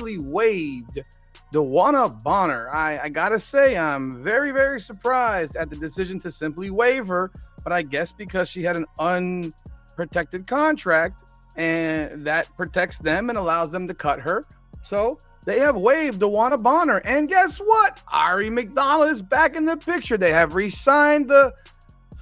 reportedly waived DeWanna Bonner. I gotta say, I'm very, very surprised at the decision to simply waive her, but I guess because she had an unprotected contract, and that protects them and allows them to cut her. So they have waived DeWanna Bonner. And guess what? Ari McDonald is back in the picture. They have re-signed the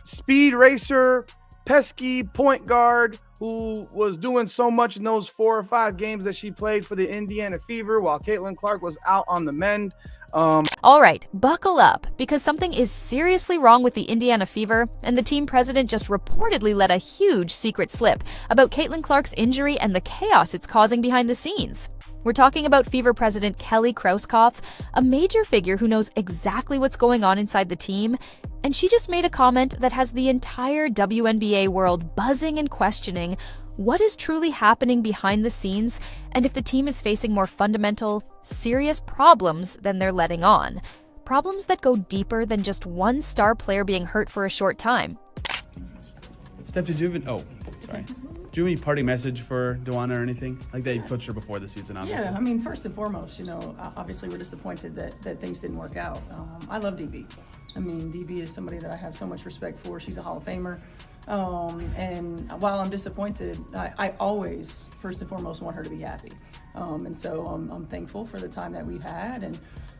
speed racer, pesky point guard who was doing so much in those 4 or 5 games that she played for the Indiana Fever while Caitlyn Clark was out on the mend. All right, buckle up, because something is seriously wrong with the Indiana Fever, and the team president just reportedly let a huge secret slip about Caitlyn Clark's injury and the chaos it's causing behind the scenes. We're talking about Fever president Kelly Krauskopf, a major figure who knows exactly what's going on inside the team, and she just made a comment that has the entire WNBA world buzzing and questioning what is truly happening behind the scenes, and if the team is facing more fundamental, serious problems than they're letting on. Problems that go deeper than just one star player being hurt for a short time. Steph, did you have do you have any parting message for DeWanna or anything? Like that you coached her before the season, obviously. Yeah, I mean, first and foremost, obviously we're disappointed that things didn't work out. I love DB. I mean, DB is somebody that I have so much respect for. She's a Hall of Famer. And while I'm disappointed, I always, first and foremost, want her to be happy. And so I'm thankful for the time that we've had,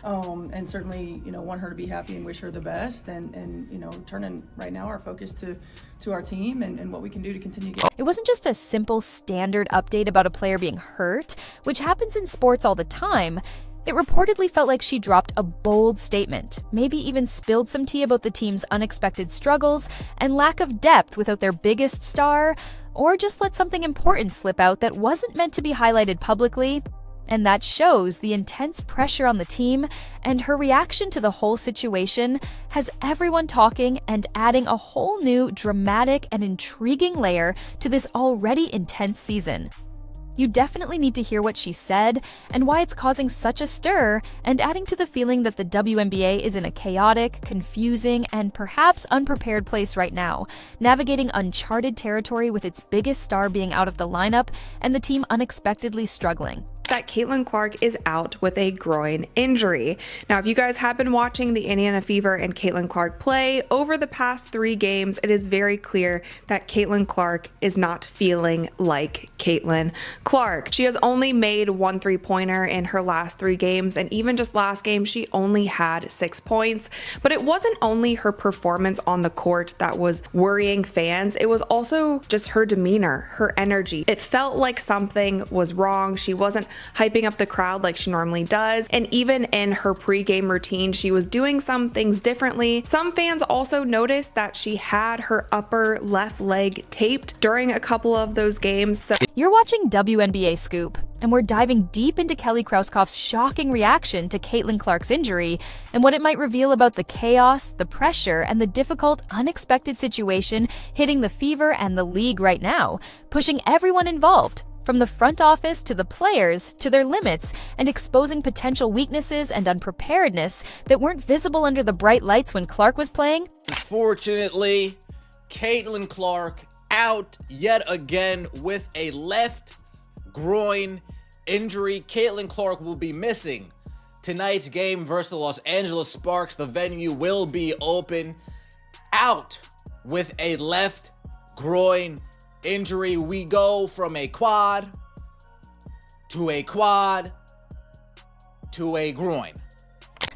and certainly, want her to be happy and wish her the best, and turning right now our focus to our team and what we can do to continue getting. It wasn't just a simple standard update about a player being hurt, which happens in sports all the time. It reportedly felt like she dropped a bold statement, maybe even spilled some tea about the team's unexpected struggles and lack of depth without their biggest star, or just let something important slip out that wasn't meant to be highlighted publicly. And that shows the intense pressure on the team, and her reaction to the whole situation has everyone talking and adding a whole new dramatic and intriguing layer to this already intense season. You definitely need to hear what she said and why it's causing such a stir, and adding to the feeling that the WNBA is in a chaotic, confusing, and perhaps unprepared place right now, navigating uncharted territory with its biggest star being out of the lineup and the team unexpectedly struggling. That Caitlyn Clark is out with a groin injury. Now, if you guys have been watching the Indiana Fever and Caitlyn Clark play over the past 3 games, it is very clear that Caitlyn Clark is not feeling like Caitlyn Clark. She has only made 1 3-pointer in her last 3 games, and even just last game, she only had 6 points. But it wasn't only her performance on the court that was worrying fans, it was also just her demeanor, her energy. It felt like something was wrong. She wasn't hyping up the crowd like she normally does, and even in her pre-game routine, she was doing some things differently. Some fans also noticed that she had her upper left leg taped during a couple of those games. So you're watching WNBA Scoop, and we're diving deep into Kelly Krauskopf's shocking reaction to Caitlyn Clark's injury and what it might reveal about the chaos, the pressure, and the difficult, unexpected situation hitting the Fever and the league right now, pushing everyone involved, from the front office to the players, to their limits, and exposing potential weaknesses and unpreparedness that weren't visible under the bright lights when Clark was playing. Unfortunately, Caitlyn Clark out yet again with a left groin injury. Caitlyn Clark will be missing tonight's game versus the Los Angeles Sparks. The venue will be open. Out with a left groin injury. We go from a quad to a quad to a groin.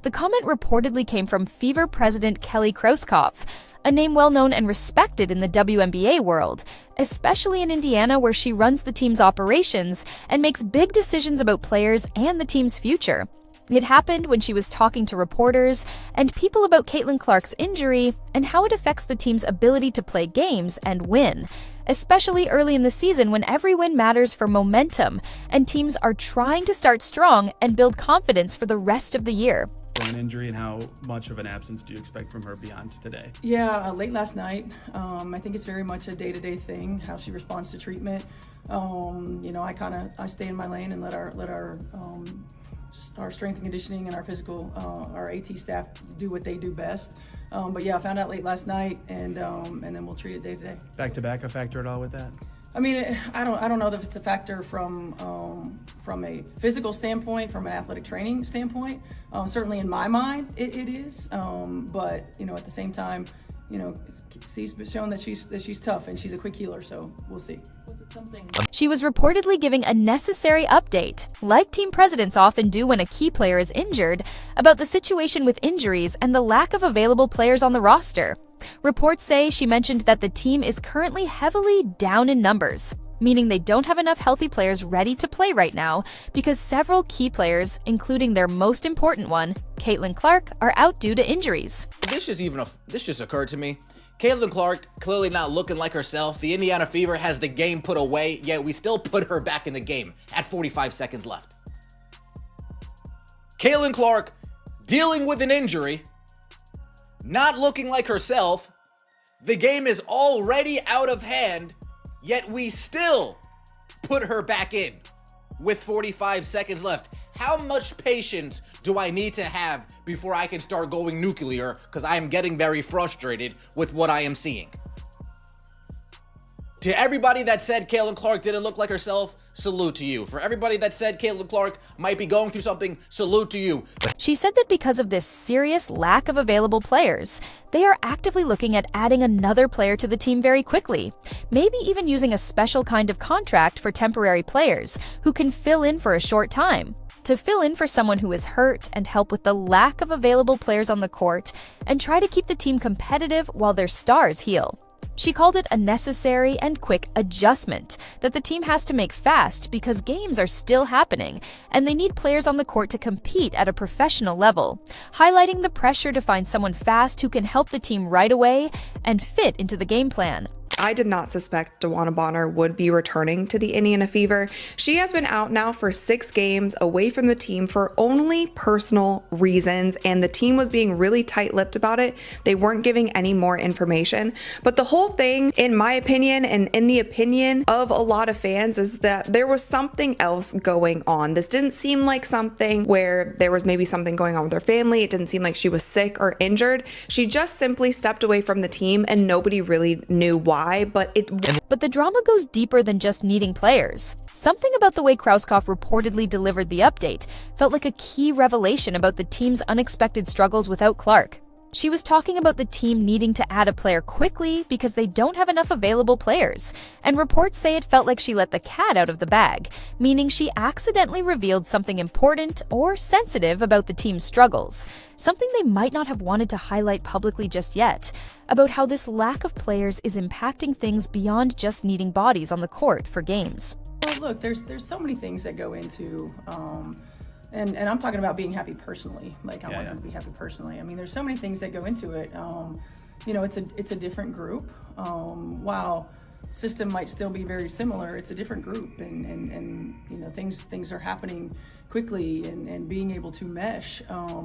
The comment reportedly came from Fever president Kelly Krauskopf, a name well known and respected in the WNBA world, especially in Indiana, where she runs the team's operations and makes big decisions about players and the team's future. It happened when she was talking to reporters and people about Caitlyn Clark's injury and how it affects the team's ability to play games and win, especially early in the season when every win matters for momentum and teams are trying to start strong and build confidence for the rest of the year. Groin injury, and how much of an absence do you expect from her beyond today? Yeah, late last night. I think it's very much a day-to-day thing, how she responds to treatment. I stay in my lane and let our strength and conditioning and our physical, our AT staff do what they do best. But yeah, I found out late last night, and then we'll treat it day to day. Back to back a factor at all with that? I mean, I don't know if it's a factor from a physical standpoint, from an athletic training standpoint. Certainly in my mind, it is. But at the same time, she's shown that she's tough and she's a quick healer. So we'll see. Was it something? She was reportedly giving a necessary update, like team presidents often do when a key player is injured, about the situation with injuries and the lack of available players on the roster. Reports say she mentioned that the team is currently heavily down in numbers, meaning they don't have enough healthy players ready to play right now because several key players, including their most important one, Caitlyn Clark, are out due to injuries. This just occurred to me. Caitlyn Clark clearly not looking like herself. The Indiana Fever has the game put away, yet we still put her back in the game at 45 seconds left. Caitlyn Clark dealing with an injury, not looking like herself. The game is already out of hand, yet we still put her back in with 45 seconds left. How much patience do I need to have before I can start going nuclear? Because I am getting very frustrated with what I am seeing. To everybody that said Caitlyn Clark didn't look like herself, salute to you. For everybody that said Caitlyn Clark might be going through something, salute to you. She said that because of this serious lack of available players, they are actively looking at adding another player to the team very quickly, maybe even using a special kind of contract for temporary players who can fill in for a short time, to fill in for someone who is hurt and help with the lack of available players on the court and try to keep the team competitive while their stars heal. She called it a necessary and quick adjustment that the team has to make fast because games are still happening and they need players on the court to compete at a professional level, highlighting the pressure to find someone fast who can help the team right away and fit into the game plan. I did not suspect DeWanna Bonner would be returning to the Indiana Fever. She has been out now for 6 games away from the team for only personal reasons, and the team was being really tight-lipped about it. They weren't giving any more information. But the whole thing, in my opinion, and in the opinion of a lot of fans, is that there was something else going on. This didn't seem like something where there was maybe something going on with her family. It didn't seem like she was sick or injured. She just simply stepped away from the team and nobody really knew why. But the drama goes deeper than just needing players. Something about the way Krauskopf reportedly delivered the update felt like a key revelation about the team's unexpected struggles without Clark. She was talking about the team needing to add a player quickly because they don't have enough available players, and reports say it felt like she let the cat out of the bag, meaning she accidentally revealed something important or sensitive about the team's struggles, something they might not have wanted to highlight publicly just yet, about how this lack of players is impacting things beyond just needing bodies on the court for games. Well, look, there's so many things that go into and I'm talking about being happy personally. Like I want her to be happy personally. I mean, there's so many things that go into it. It's a different group. While system might still be very similar, it's a different group, and things are happening quickly and being able to mesh.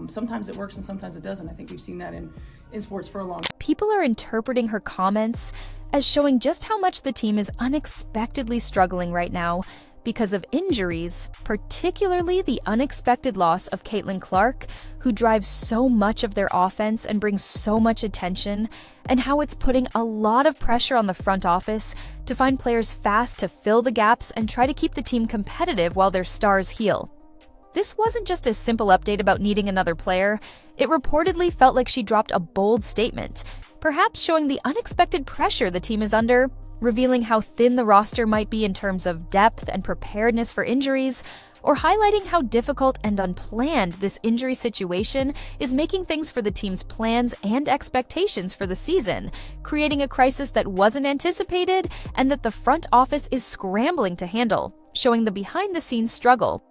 Sometimes it works and sometimes it doesn't. I think we've seen that in sports for a long time. People are interpreting her comments as showing just how much the team is unexpectedly struggling right now because of injuries, particularly the unexpected loss of Caitlyn Clark, who drives so much of their offense and brings so much attention, and how it's putting a lot of pressure on the front office to find players fast to fill the gaps and try to keep the team competitive while their stars heal. This wasn't just a simple update about needing another player. It reportedly felt like she dropped a bold statement, perhaps showing the unexpected pressure the team is under, revealing how thin the roster might be in terms of depth and preparedness for injuries, or highlighting how difficult and unplanned this injury situation is making things for the team's plans and expectations for the season, creating a crisis that wasn't anticipated and that the front office is scrambling to handle, showing the behind-the-scenes struggle.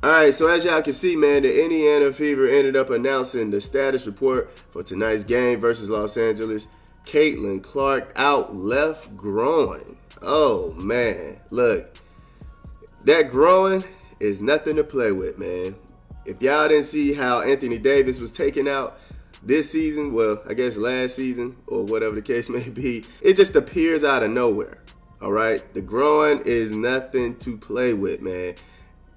All right, so as y'all can see, man, the Indiana Fever ended up announcing the status report for tonight's game versus Los Angeles. Caitlyn Clark out left groin. Oh, man. Look, that groin is nothing to play with, man. If y'all didn't see how Anthony Davis was taken out this season, well, I guess last season or whatever the case may be, it just appears out of nowhere, all right? The groin is nothing to play with, man.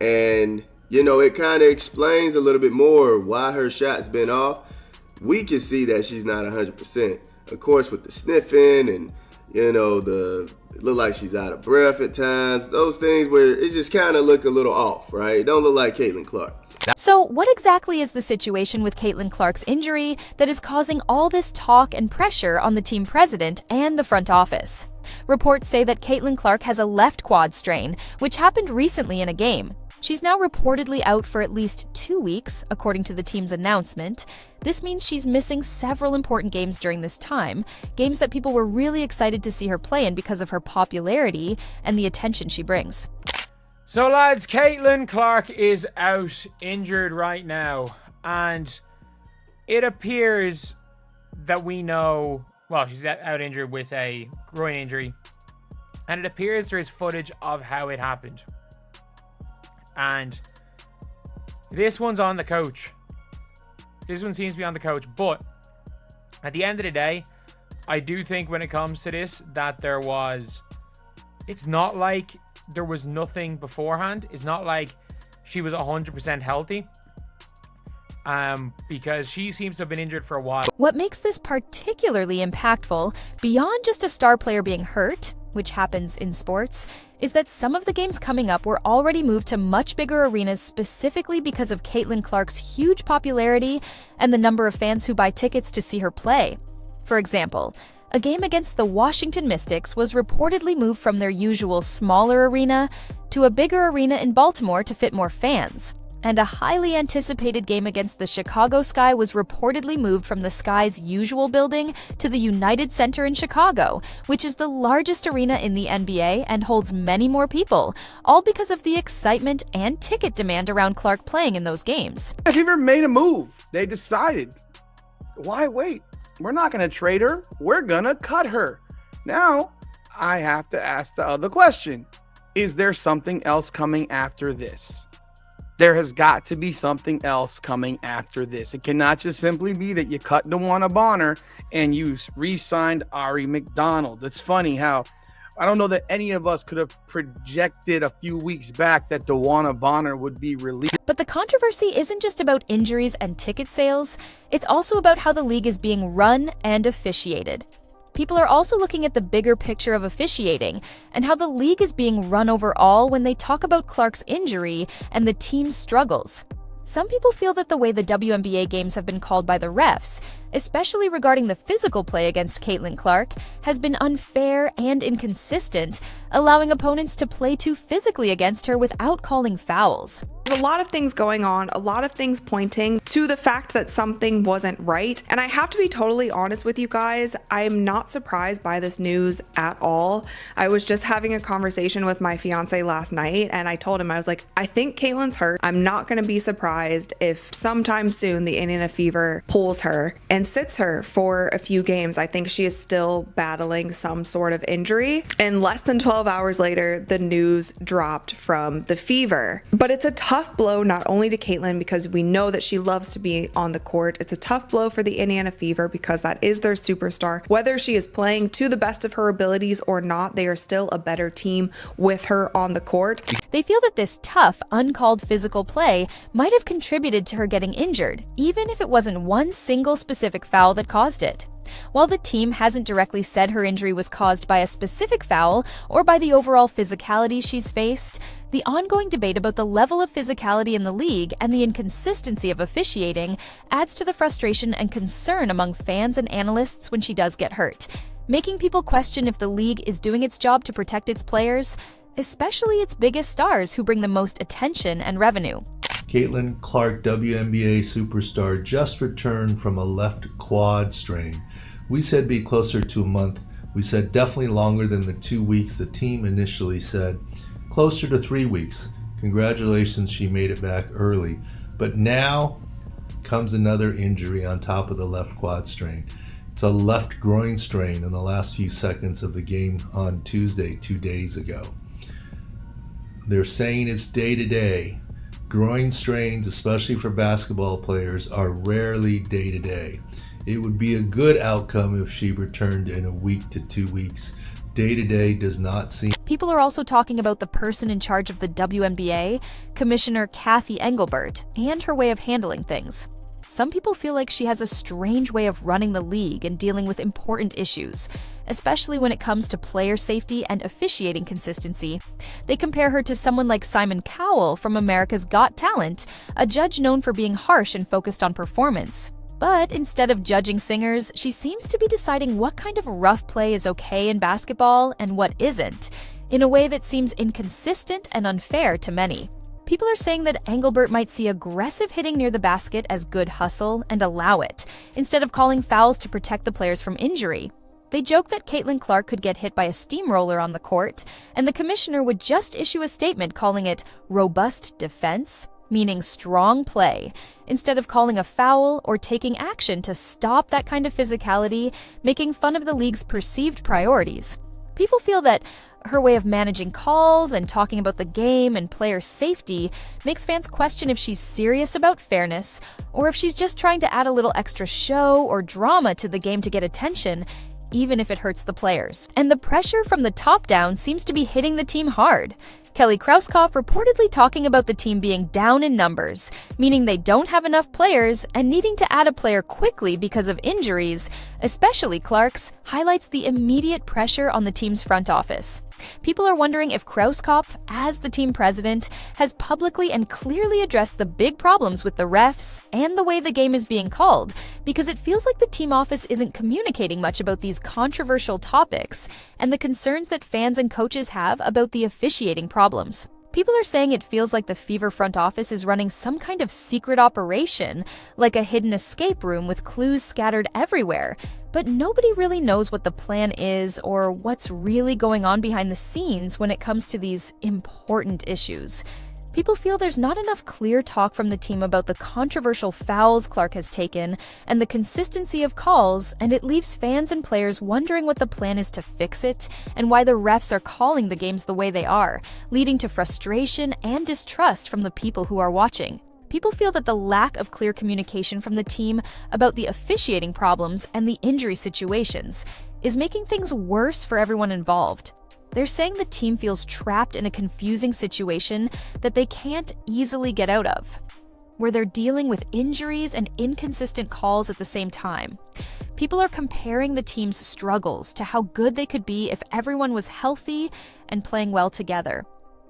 And, it kind of explains a little bit more why her shot's been off. We can see that she's not 100%. Of course, with the sniffing and, look like she's out of breath at times. Those things where it just kind of look a little off, right? It don't look like Caitlyn Clark. So, what exactly is the situation with Caitlyn Clark's injury that is causing all this talk and pressure on the team president and the front office? Reports say that Caitlyn Clark has a left quad strain, which happened recently in a game. She's now reportedly out for at least 2 weeks, according to the team's announcement. This means she's missing several important games during this time, games that people were really excited to see her play in because of her popularity and the attention she brings. So lads, Caitlyn Clark is out injured right now, and it appears that we know, well, she's out injured with a groin injury, and it appears there is footage of how it happened. And this one's on the coach. This one seems to be on the coach, but at the end of the day, I do think when it comes to this that it's not like there was nothing beforehand. It's not like she was 100% healthy, because she seems to have been injured for a while. What makes this particularly impactful, beyond just a star player being hurt, which happens in sports, is that some of the games coming up were already moved to much bigger arenas specifically because of Caitlyn Clark's huge popularity and the number of fans who buy tickets to see her play. For example, a game against the Washington Mystics was reportedly moved from their usual smaller arena to a bigger arena in Baltimore to fit more fans. And a highly anticipated game against the Chicago Sky was reportedly moved from the Sky's usual building to the United Center in Chicago, which is the largest arena in the NBA and holds many more people, all because of the excitement and ticket demand around Clark playing in those games. Fever made a move. They decided, why wait? We're not going to trade her. We're going to cut her. Now, I have to ask the other question. Is there something else coming after this? There has got to be something else coming after this. It cannot just simply be that you cut DeWanna Bonner and you re-signed Ari McDonald. It's funny how I don't know that any of us could have projected a few weeks back that DeWanna Bonner would be released. But the controversy isn't just about injuries and ticket sales. It's also about how the league is being run and officiated. People are also looking at the bigger picture of officiating and how the league is being run overall when they talk about Clark's injury and the team's struggles. Some people feel that the way the WNBA games have been called by the refs, especially regarding the physical play against Caitlyn Clark, has been unfair and inconsistent, allowing opponents to play too physically against her without calling fouls. There's a lot of things going on, a lot of things pointing to the fact that something wasn't right. And I have to be totally honest with you guys, I'm not surprised by this news at all. I was just having a conversation with my fiance last night and I told him, I was like, I think Caitlyn's hurt. I'm not going to be surprised if sometime soon the Indiana Fever pulls her and sits her for a few games. I think she is still battling some sort of injury. And less than 12 hours later, the news dropped from the Fever. But it's a tough blow not only to Caitlyn because we know that she loves to be on the court. It's a tough blow for the Indiana Fever because that is their superstar. Whether she is playing to the best of her abilities or not, they are still a better team with her on the court. They feel that this tough, uncalled physical play might have contributed to her getting injured, even if it wasn't one single specific foul that caused it. While the team hasn't directly said her injury was caused by a specific foul or by the overall physicality she's faced, the ongoing debate about the level of physicality in the league and the inconsistency of officiating adds to the frustration and concern among fans and analysts when she does get hurt, making people question if the league is doing its job to protect its players, especially its biggest stars who bring the most attention and revenue. Caitlyn Clark, WNBA superstar, just returned from a left quad strain. We said be closer to a month. We said definitely longer than the 2 weeks the team initially said. Closer to 3 weeks. Congratulations, she made it back early. But now comes another injury on top of the left quad strain. It's a left groin strain in the last few seconds of the game on Tuesday, 2 days ago. They're saying it's day-to-day. Groin strains, especially for basketball players, are rarely day-to-day. It would be a good outcome if she returned in a week to 2 weeks. Day-to-day does not seem... People are also talking about the person in charge of the WNBA, Commissioner Kathy Engelbert, and her way of handling things. some people feel like she has a strange way of running the league and dealing with important issues, especially when it comes to player safety and officiating consistency. They compare her to someone like Simon Cowell from America's Got Talent, a judge known for being harsh and focused on performance. But instead of judging singers, she seems to be deciding what kind of rough play is okay in basketball and what isn't, in a way that seems inconsistent and unfair to many. People are saying that Engelbert might see aggressive hitting near the basket as good hustle and allow it, instead of calling fouls to protect the players from injury. They joke that Caitlyn Clark could get hit by a steamroller on the court, and the commissioner would just issue a statement calling it robust defense, meaning strong play, instead of calling a foul or taking action to stop that kind of physicality, making fun of the league's perceived priorities. People feel that her way of managing calls and talking about the game and player safety makes fans question if she's serious about fairness or if she's just trying to add a little extra show or drama to the game to get attention, even if it hurts the players. And the pressure from the top down seems to be hitting the team hard. Kelly Krauskopf reportedly talking about the team being down in numbers, meaning they don't have enough players and needing to add a player quickly because of injuries, especially Clark's, highlights the immediate pressure on the team's front office. People are wondering if Krauskopf, as the team president, has publicly and clearly addressed the big problems with the refs and the way the game is being called, because it feels like the team office isn't communicating much about these controversial topics and the concerns that fans and coaches have about the officiating problems. People are saying it feels like the Fever front office is running some kind of secret operation, like a hidden escape room with clues scattered everywhere, but nobody really knows what the plan is or what's really going on behind the scenes when it comes to these important issues. People feel there's not enough clear talk from the team about the controversial fouls Clark has taken and the consistency of calls, and it leaves fans and players wondering what the plan is to fix it and why the refs are calling the games the way they are, leading to frustration and distrust from the people who are watching. People feel that the lack of clear communication from the team about the officiating problems and the injury situations is making things worse for everyone involved. They're saying the team feels trapped in a confusing situation that they can't easily get out of, where they're dealing with injuries and inconsistent calls at the same time. People are comparing the team's struggles to how good they could be if everyone was healthy and playing well together.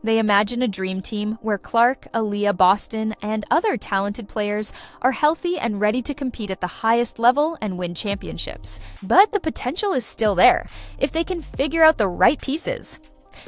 They imagine a dream team where Clark, Aaliyah, Boston, and other talented players are healthy and ready to compete at the highest level and win championships. But the potential is still there, if they can figure out the right pieces.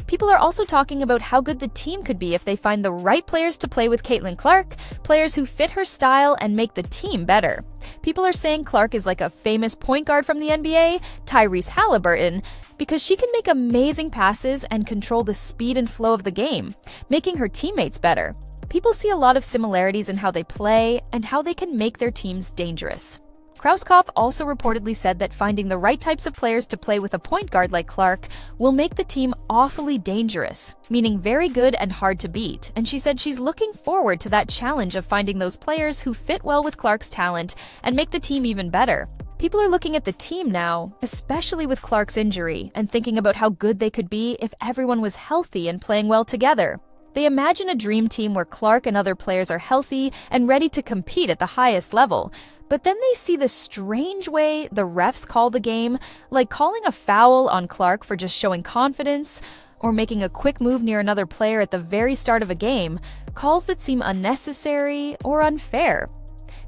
People are also talking about how good the team could be if they find the right players to play with Caitlyn Clark, players who fit her style and make the team better. People are saying Clark is like a famous point guard from the NBA, Tyrese Halliburton, because she can make amazing passes and control the speed and flow of the game, making her teammates better. People see a lot of similarities in how they play and how they can make their teams dangerous. Krauskopf also reportedly said that finding the right types of players to play with a point guard like Clark will make the team awfully dangerous, meaning very good and hard to beat, and she said she's looking forward to that challenge of finding those players who fit well with Clark's talent and make the team even better. People are looking at the team now, especially with Clark's injury, and thinking about how good they could be if everyone was healthy and playing well together. They imagine a dream team where Clark and other players are healthy and ready to compete at the highest level. But then they see the strange way the refs call the game, like calling a foul on Clark for just showing confidence, or making a quick move near another player at the very start of a game, calls that seem unnecessary or unfair.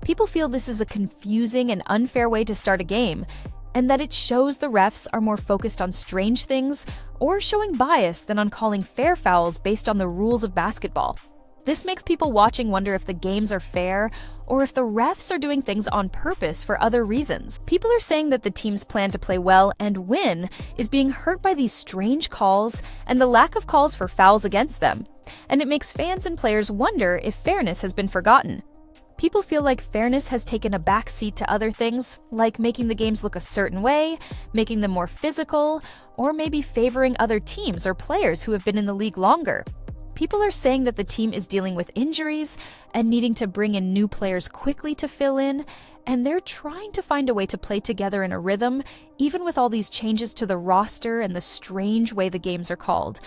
People feel this is a confusing and unfair way to start a game, and that it shows the refs are more focused on strange things or showing bias than on calling fair fouls based on the rules of basketball. This makes people watching wonder if the games are fair or if the refs are doing things on purpose for other reasons. People are saying that the team's plan to play well and win is being hurt by these strange calls and the lack of calls for fouls against them, and it makes fans and players wonder if fairness has been forgotten. People feel like fairness has taken a back seat to other things, like making the games look a certain way, making them more physical, or maybe favoring other teams or players who have been in the league longer. People are saying that the team is dealing with injuries and needing to bring in new players quickly to fill in, and they're trying to find a way to play together in a rhythm, even with all these changes to the roster and the strange way the games are called.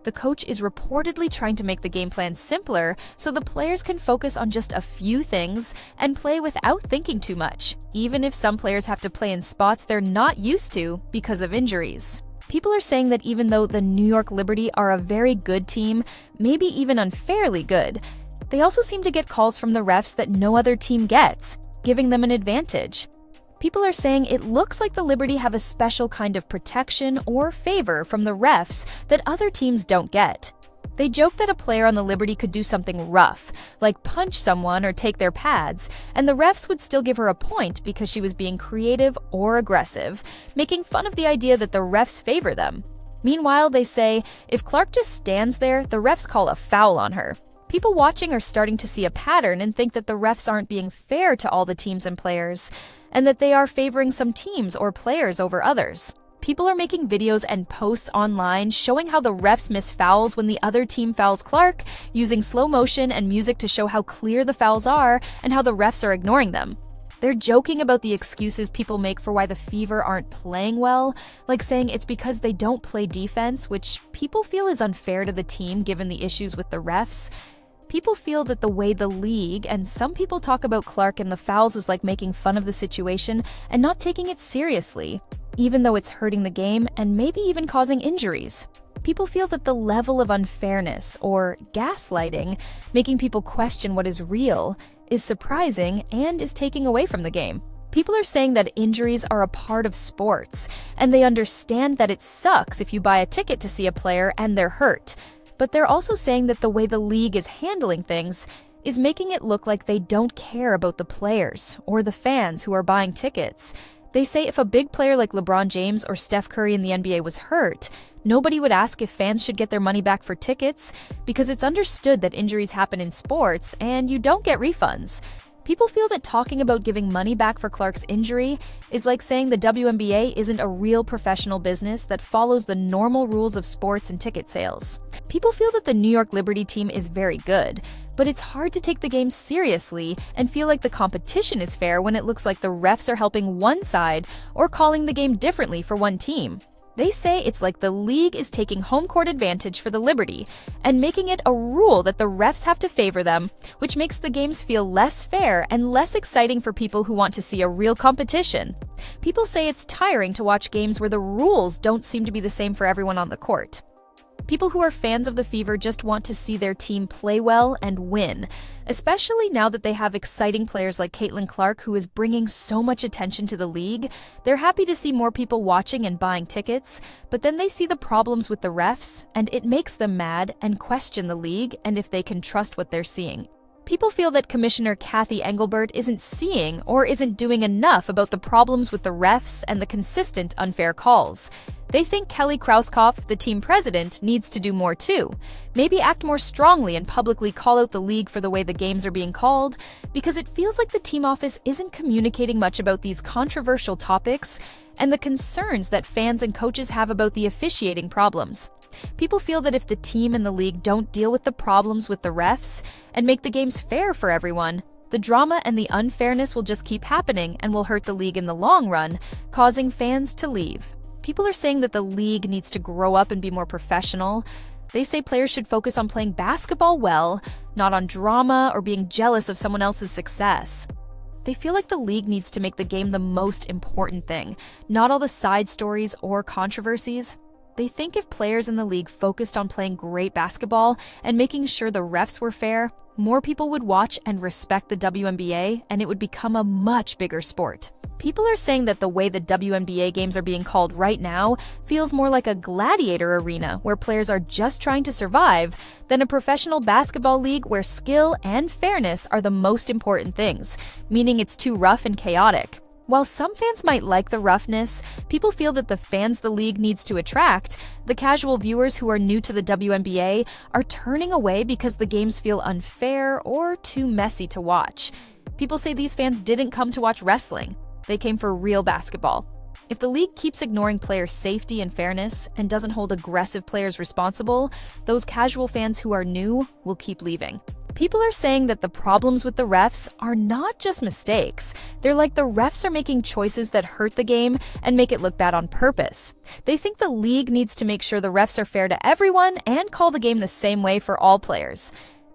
The coach is reportedly trying to make the game plan simpler so the players can focus on just a few things and play without thinking too much, even if some players have to play in spots they're not used to because of injuries. People are saying that even though the New York Liberty are a very good team, maybe even unfairly good, they also seem to get calls from the refs that no other team gets, giving them an advantage. People are saying it looks like the Liberty have a special kind of protection or favor from the refs that other teams don't get. They joke that a player on the Liberty could do something rough, like punch someone or take their pads, and the refs would still give her a point because she was being creative or aggressive, making fun of the idea that the refs favor them. Meanwhile, they say if Clark just stands there, the refs call a foul on her. People watching are starting to see a pattern and think that the refs aren't being fair to all the teams and players, and that they are favoring some teams or players over others. People are making videos and posts online showing how the refs miss fouls when the other team fouls Clark, using slow motion and music to show how clear the fouls are and how the refs are ignoring them. They're joking about the excuses people make for why the Fever aren't playing well, like saying it's because they don't play defense, which people feel is unfair to the team given the issues with the refs. People feel that the way the league, and some people talk about Clark and the fouls is like making fun of the situation and not taking it seriously, even though it's hurting the game and maybe even causing injuries. People feel that the level of unfairness, or gaslighting, making people question what is real, is surprising and is taking away from the game. People are saying that injuries are a part of sports, and they understand that it sucks if you buy a ticket to see a player and they're hurt. But they're also saying that the way the league is handling things is making it look like they don't care about the players or the fans who are buying tickets. They say if a big player like LeBron James or Steph Curry in the NBA was hurt, nobody would ask if fans should get their money back for tickets because it's understood that injuries happen in sports and you don't get refunds. People feel that talking about giving money back for Clark's injury is like saying the WNBA isn't a real professional business that follows the normal rules of sports and ticket sales. People feel that the New York Liberty team is very good, but it's hard to take the game seriously and feel like the competition is fair when it looks like the refs are helping one side or calling the game differently for one team. They say it's like the league is taking home court advantage for the Liberty and making it a rule that the refs have to favor them, which makes the games feel less fair and less exciting for people who want to see a real competition. People say it's tiring to watch games where the rules don't seem to be the same for everyone on the court. People who are fans of the Fever just want to see their team play well and win, especially now that they have exciting players like Caitlyn Clark, who is bringing so much attention to the league. They're happy to see more people watching and buying tickets, but then they see the problems with the refs, and it makes them mad and question the league and if they can trust what they're seeing. People feel that Commissioner Kathy Engelbert isn't seeing or isn't doing enough about the problems with the refs and the consistent unfair calls. They think Kelly Krauskopf, the team president, needs to do more too. Maybe act more strongly and publicly call out the league for the way the games are being called, because it feels like the team office isn't communicating much about these controversial topics and the concerns that fans and coaches have about the officiating problems. People feel that if the team and the league don't deal with the problems with the refs and make the games fair for everyone, the drama and the unfairness will just keep happening and will hurt the league in the long run, causing fans to leave. People are saying that the league needs to grow up and be more professional. They say players should focus on playing basketball well, not on drama or being jealous of someone else's success. They feel like the league needs to make the game the most important thing, not all the side stories or controversies. They think if players in the league focused on playing great basketball and making sure the refs were fair, more people would watch and respect the WNBA, and it would become a much bigger sport. People are saying that the way the WNBA games are being called right now feels more like a gladiator arena where players are just trying to survive than a professional basketball league where skill and fairness are the most important things, meaning it's too rough and chaotic. While some fans might like the roughness, people feel that the fans the league needs to attract, the casual viewers who are new to the WNBA, are turning away because the games feel unfair or too messy to watch. People say these fans didn't come to watch wrestling. They came for real basketball. If the league keeps ignoring player safety and fairness and doesn't hold aggressive players responsible, those casual fans who are new will keep leaving. People are saying that the problems with the refs are not just mistakes. They're like the refs are making choices that hurt the game and make it look bad on purpose. They think the league needs to make sure the refs are fair to everyone and call the game the same way for all players.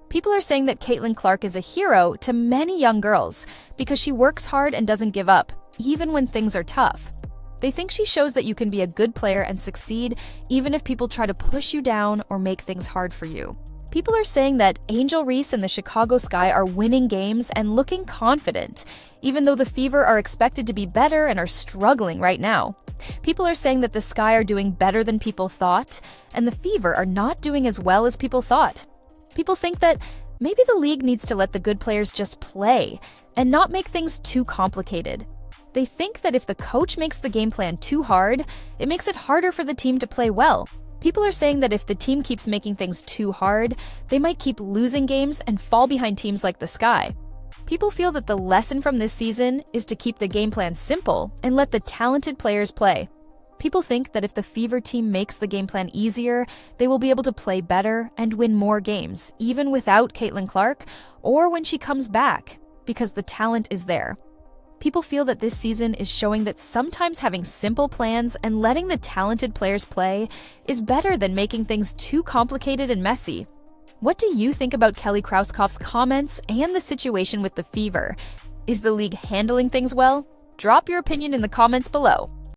People are saying that Caitlyn Clark is a hero to many young girls because she works hard and doesn't give up, even when things are tough. They think she shows that you can be a good player and succeed even if people try to push you down or make things hard for you. People are saying that Angel Reese and the Chicago Sky are winning games and looking confident, even though the Fever are expected to be better and are struggling right now. People are saying that the Sky are doing better than people thought, and the Fever are not doing as well as people thought. People think that maybe the league needs to let the good players just play and not make things too complicated. They think that if the coach makes the game plan too hard, it makes it harder for the team to play well. People are saying that if the team keeps making things too hard, they might keep losing games and fall behind teams like the Sky. People feel that the lesson from this season is to keep the game plan simple and let the talented players play. People think that if the Fever team makes the game plan easier, they will be able to play better and win more games, even without Caitlyn Clark or when she comes back, because the talent is there. People feel that this season is showing that sometimes having simple plans and letting the talented players play is better than making things too complicated and messy. What do you think about Kelly Krauskopf's comments and the situation with the Fever? Is the league handling things well? Drop your opinion in the comments below.